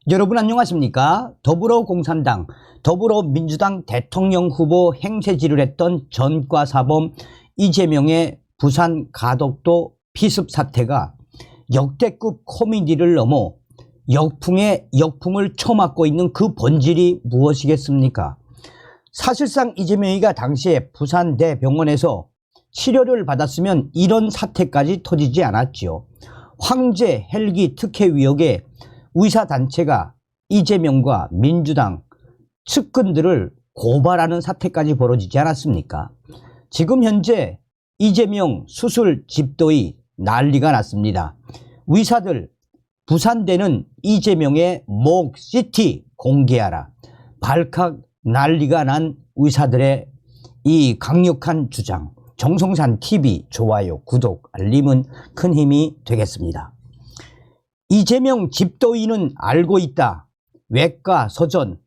여러분 안녕하십니까? 더불어공산당, 더불어민주당 대통령 후보 행세지를 했던 전과사범 이재명의 부산 가덕도 피습 사태가 역대급 코미디를 넘어 역풍에 역풍을 쳐맞고 있는 그 본질이 무엇이겠습니까? 사실상 이재명이가 당시에 부산대병원에서 치료를 받았으면 이런 사태까지 터지지 않았지요. 황제 헬기 특혜 의혹에 의사단체가 이재명과 민주당 측근들을 고발하는 사태까지 벌어지지 않았습니까? 지금 현재 이재명 수술 집도의 난리가 났습니다. 의사들 부산대는 이재명의 목 CT 공개하라. 발칵 난리가 난 의사들의 이 강력한 주장. 정성산 TV 좋아요, 구독, 알림은 큰 힘이 되겠습니다. 이재명 집도인은 알고 있다. 외과 서전.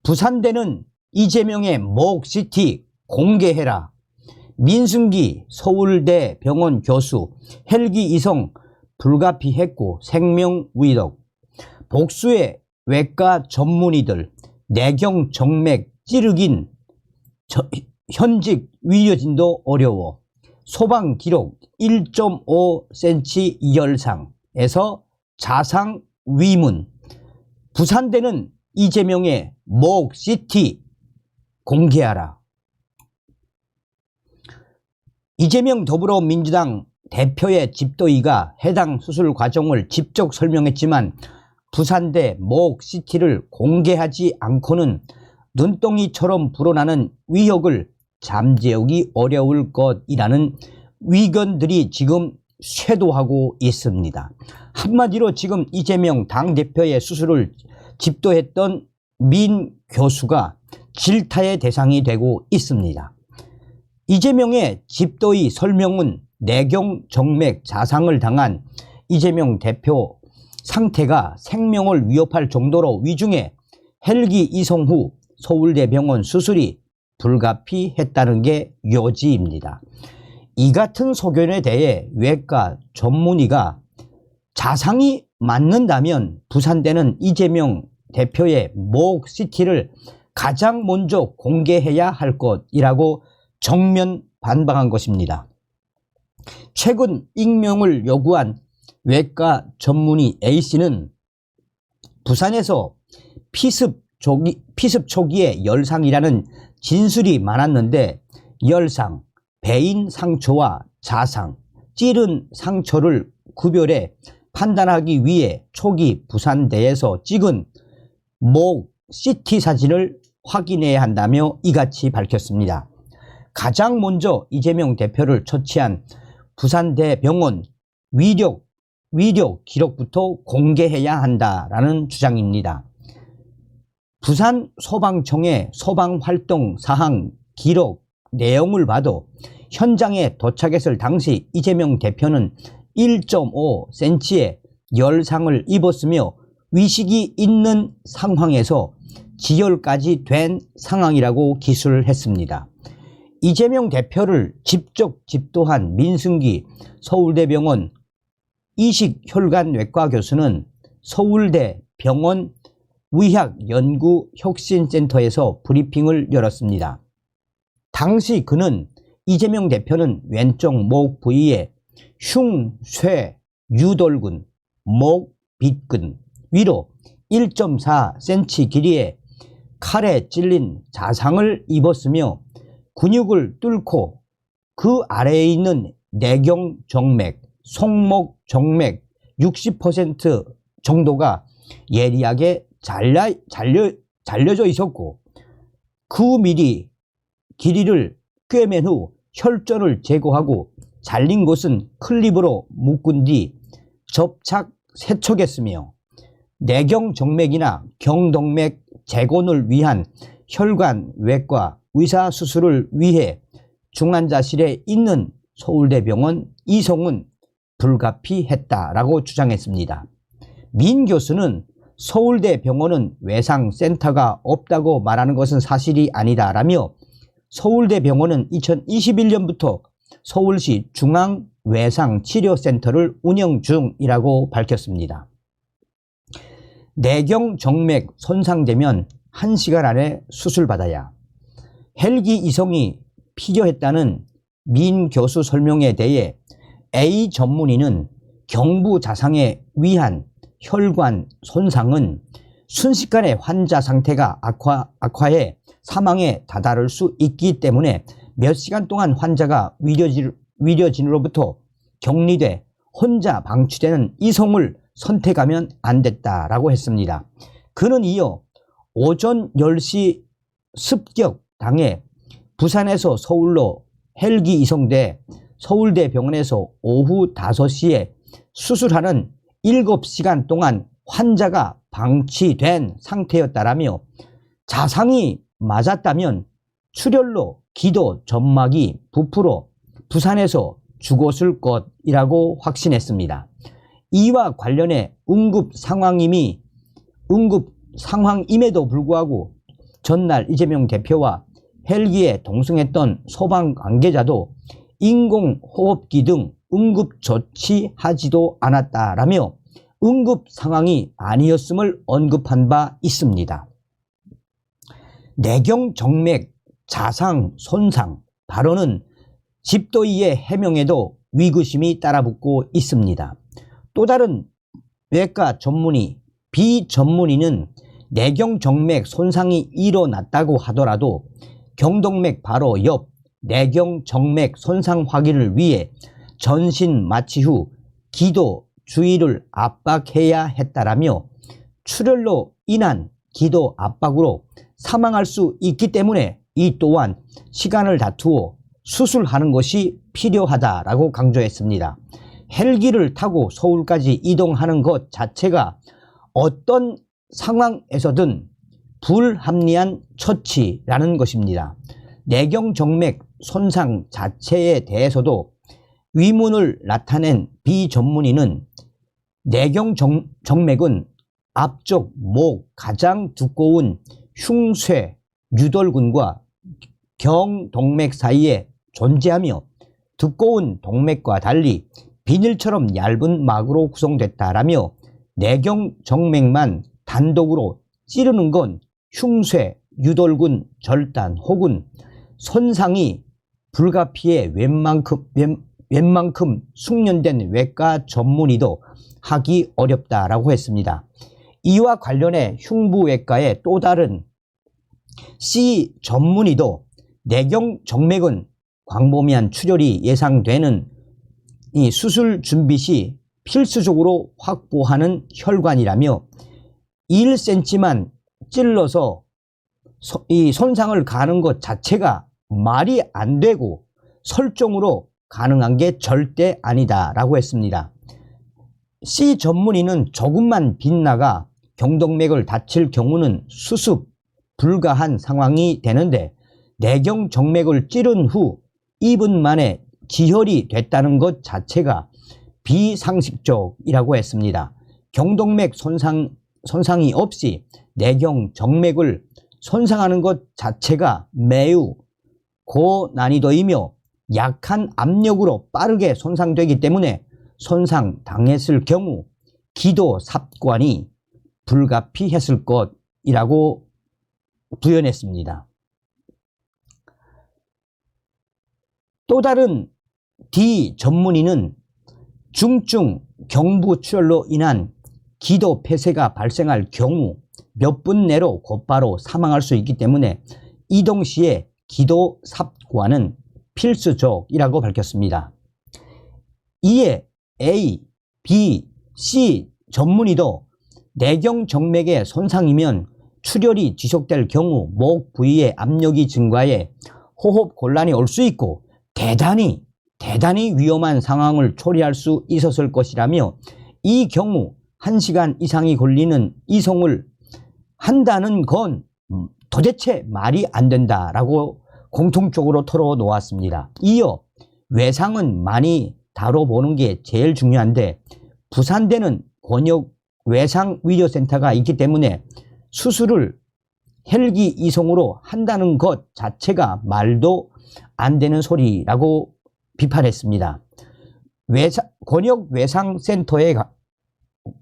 부산대는 이재명의 목 CT 공개해라. 민승기 서울대 병원 교수 헬기 이송 불가피했고 생명위독. 복수의 외과 전문의들 내경 정맥 찌르긴 현직 위려진도 어려워. 소방 기록 1.5cm 열상에서 자상 위문. 부산대는 이재명의 목 CT 공개하라. 이재명 더불어민주당 대표의 집도의가 해당 수술 과정을 직접 설명했지만 부산대 목 CT를 공개하지 않고는 눈덩이처럼 불어나는 위협을 잠재우기 어려울 것이라는 의견들이 지금 쇄도하고 있습니다. 한마디로 지금 이재명 당대표의 수술을 집도했던 민 교수가 질타의 대상이 되고 있습니다. 이재명의 집도의 설명은 내경 정맥 자상을 당한 이재명 대표 상태가 생명을 위협할 정도로 위중해 헬기 이송 후 서울대병원 수술이 불가피했다는 게 요지입니다. 이 같은 소견에 대해 외과 전문의가 자상이 맞는다면 부산대는 이재명 대표의 목 CT를 가장 먼저 공개해야 할 것이라고 정면 반박한 것입니다. 최근 익명을 요구한 외과 전문의 A씨는 부산에서 피습 초기에 열상이라는 진술이 많았는데 열상, 배인 상처와 자상, 찌른 상처를 구별해 판단하기 위해 초기 부산대에서 찍은 목 CT 사진을 확인해야 한다며 이같이 밝혔습니다. 가장 먼저 이재명 대표를 처치한 부산대병원 위력 기록부터 공개해야 한다라는 주장입니다. 부산 소방청의 소방활동 사항 기록 내용을 봐도 현장에 도착했을 당시 이재명 대표는 1.5cm의 열상을 입었으며 위식이 있는 상황에서 지혈까지 된 상황이라고 기술했습니다. 이재명 대표를 직접 집도한 민승기 서울대병원 이식혈관외과 교수는 서울대 병원 의학연구혁신센터에서 브리핑을 열었습니다. 당시 그는 이재명 대표는 왼쪽 목 부위에 흉, 쇠, 유돌근, 목, 빗근 위로 1.4cm 길이의 칼에 찔린 자상을 입었으며 근육을 뚫고 그 아래에 있는 내경 정맥, 송목 정맥 60% 정도가 예리하게 잘려져 있었고 그 미리 길이를 꿰맨 후 혈전을 제거하고 잘린 곳은 클립으로 묶은 뒤 접착 세척했으며 내경 정맥이나 경동맥 재건을 위한 혈관 외과 의사 수술을 위해 중환자실에 있는 서울대병원 이송은 불가피했다라고 주장했습니다. 민 교수는 서울대병원은 외상센터가 없다고 말하는 것은 사실이 아니다라며 서울대병원은 2021년부터 서울시 중앙외상치료센터를 운영 중이라고 밝혔습니다. 내경 정맥 손상되면 1시간 안에 수술받아야. 헬기 이송이 필요했다는 민 교수 설명에 대해 A 전문의는 경부 자상에 의한 혈관 손상은 순식간에 환자 상태가 악화해 사망에 다다를 수 있기 때문에 몇 시간 동안 환자가 의료진으로부터 격리돼 혼자 방치되는 이송을 선택하면 안 됐다라고 했습니다. 그는 이어 오전 10시 습격당해 부산에서 서울로 헬기 이송돼 서울대병원에서 오후 5시에 수술하는 7시간 동안 환자가 방치된 상태였다라며 자상이 맞았다면 출혈로 기도 점막이 부풀어 부산에서 죽었을 것이라고 확신했습니다. 이와 관련해 응급 상황임에도 불구하고 전날 이재명 대표와 헬기에 동승했던 소방 관계자도 인공호흡기 등 응급 조치하지도 않았다라며 응급 상황이 아니었음을 언급한 바 있습니다. 내경 정맥 자상 손상 발언은 집도의의 해명에도 위구심이 따라붙고 있습니다. 또 다른 외과 전문의 B 전문의는 내경 정맥 손상이 일어났다고 하더라도 경동맥 바로 옆 내경 정맥 손상 확인을 위해 전신 마취 후 기도 주의를 압박해야 했다라며 출혈로 인한 기도 압박으로 사망할 수 있기 때문에 이 또한 시간을 다투어 수술하는 것이 필요하다라고 강조했습니다. 헬기를 타고 서울까지 이동하는 것 자체가 어떤 상황에서든 불합리한 처치라는 것입니다. 내경 정맥 손상 자체에 대해서도 의문을 나타낸 B 전문의는 내경 정맥은 앞쪽 목 가장 두꺼운 흉쇄 유돌근과 경동맥 사이에 존재하며 두꺼운 동맥과 달리 비닐처럼 얇은 막으로 구성됐다라며 내경 정맥만 단독으로 찌르는 건 흉쇄 유돌근 절단 혹은 손상이 불가피해 웬만큼 숙련된 외과 전문의도 하기 어렵다라고 했습니다. 이와 관련해 흉부외과의 또 다른 C 전문의도 내경 정맥은 광범위한 출혈이 예상되는 이 수술 준비 시 필수적으로 확보하는 혈관이라며 1cm만 찔러서 이 손상을 가는 것 자체가 말이 안 되고 설정으로 가능한 게 절대 아니다라고 했습니다. C 전문의는 조금만 빗나가 경동맥을 다칠 경우는 수습 불가한 상황이 되는데 내경 정맥을 찌른 후 2분 만에 기혈이 됐다는 것 자체가 비상식적이라고 했습니다. 경동맥 손상이 없이 내경 정맥을 손상하는 것 자체가 매우 고난이도이며 약한 압력으로 빠르게 손상되기 때문에 손상당했을 경우 기도 삽관이 불가피했을 것이라고 부연했습니다. 또 다른 D 전문의는 중증 경부출혈로 인한 기도 폐쇄가 발생할 경우 몇 분 내로 곧바로 사망할 수 있기 때문에 이동 시에 기도 삽관은 필수적이라고 밝혔습니다. 이에 A, B, C 전문의도 내경 정맥의 손상이면 출혈이 지속될 경우 목 부위의 압력이 증가해 호흡 곤란이 올 수 있고 대단히 위험한 상황을 초래할 수 있었을 것이라며 이 경우 1시간 이상이 걸리는 이송을 한다는 건 도대체 말이 안 된다라고 공통적으로 털어놓았습니다. 이어 외상은 많이 다뤄보는 게 제일 중요한데 부산대는 권역 외상의료센터가 있기 때문에 수술을 헬기 이송으로 한다는 것 자체가 말도 안 되는 소리라고 비판했습니다. 권역 외상센터에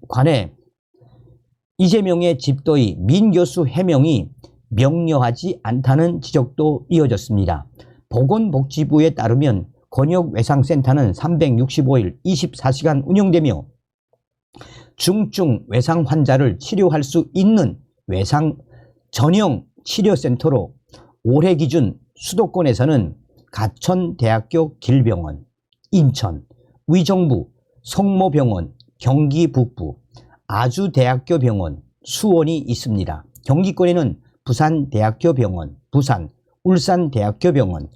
관해 이재명의 집도의 민 교수 해명이 명료하지 않다는 지적도 이어졌습니다. 보건복지부에 따르면 권역외상센터는 365일 24시간 운영되며 중증 외상 환자를 치료할 수 있는 외상 전용 치료센터로 올해 기준 수도권에서는 가천대학교 길병원, 인천, 의정부, 성모병원, 경기 북부, 아주대학교 병원, 수원이 있습니다. 경기권에는 부산대학교 병원, 부산, 울산대학교 병원,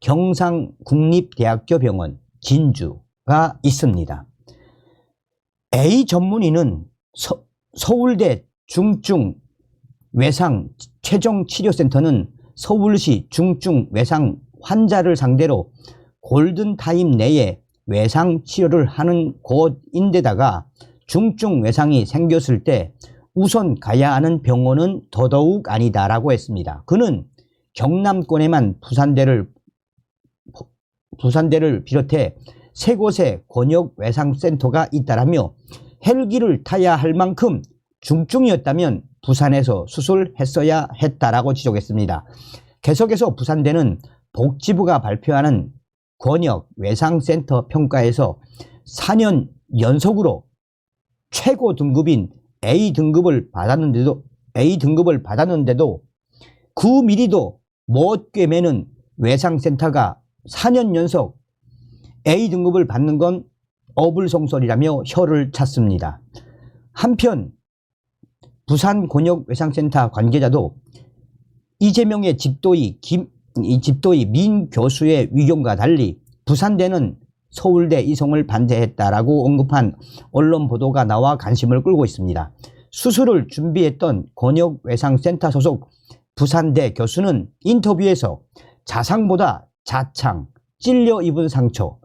경상국립대학교 병원, 진주가 있습니다. A 전문의는 서울대 중증 외상 최종치료센터는 서울시 중증 외상 환자를 상대로 골든타임 내에 외상 치료를 하는 곳인데다가 중증 외상이 생겼을 때 우선 가야 하는 병원은 더더욱 아니다라고 했습니다. 그는 경남권에만 부산대를 비롯해 세 곳의 권역외상센터가 있다라며 헬기를 타야 할 만큼 중증이었다면 부산에서 수술했어야 했다라고 지적했습니다. 계속해서 부산대는 복지부가 발표하는 권역외상센터 평가에서 4년 연속으로 최고 등급인 A등급을 받았는데도 그 미리도 못 꿰매는 외상센터가 4년 연속 A등급을 받는 건 어불성설이라며 혀를 찼습니다. 한편 부산권역외상센터 관계자도 이재명의 집도의 민 교수의 위견과 달리 부산대는 서울대 이송을 반대했다라고 언급한 언론 보도가 나와 관심을 끌고 있습니다. 수술을 준비했던 권역외상센터 소속 부산대 교수는 인터뷰에서 자상보다 자창, 찔려 입은 상처,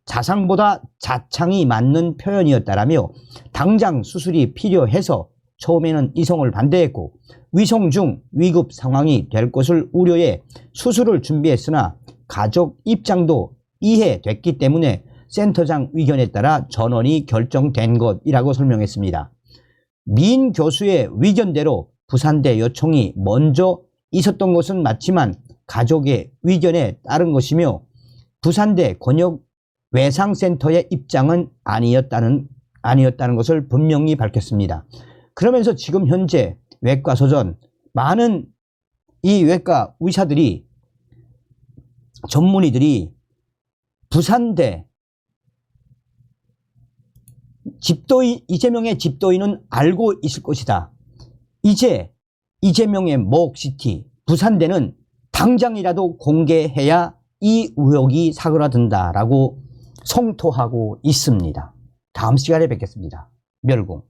자상보다 자창이 맞는 표현이었다라며 당장 수술이 필요해서 처음에는 이송을 반대했고 위송 중 위급 상황이 될 것을 우려해 수술을 준비했으나 가족 입장도 이해됐기 때문에 센터장 의견에 따라 전원이 결정된 것이라고 설명했습니다. 민 교수의 의견대로 부산대 요청이 먼저 있었던 것은 맞지만 가족의 의견에 따른 것이며 부산대 권역외상센터의 입장은 아니었다는 것을 분명히 밝혔습니다. 그러면서 지금 현재 외과소전 많은 이 외과 의사들이 전문의들이 부산대 이재명의 집도인은 알고 있을 것이다. 이제 이재명의 목시티 부산대는 당장이라도 공개해야 이 의혹이 사그라든다라고 성토하고 있습니다. 다음 시간에 뵙겠습니다. 멸공.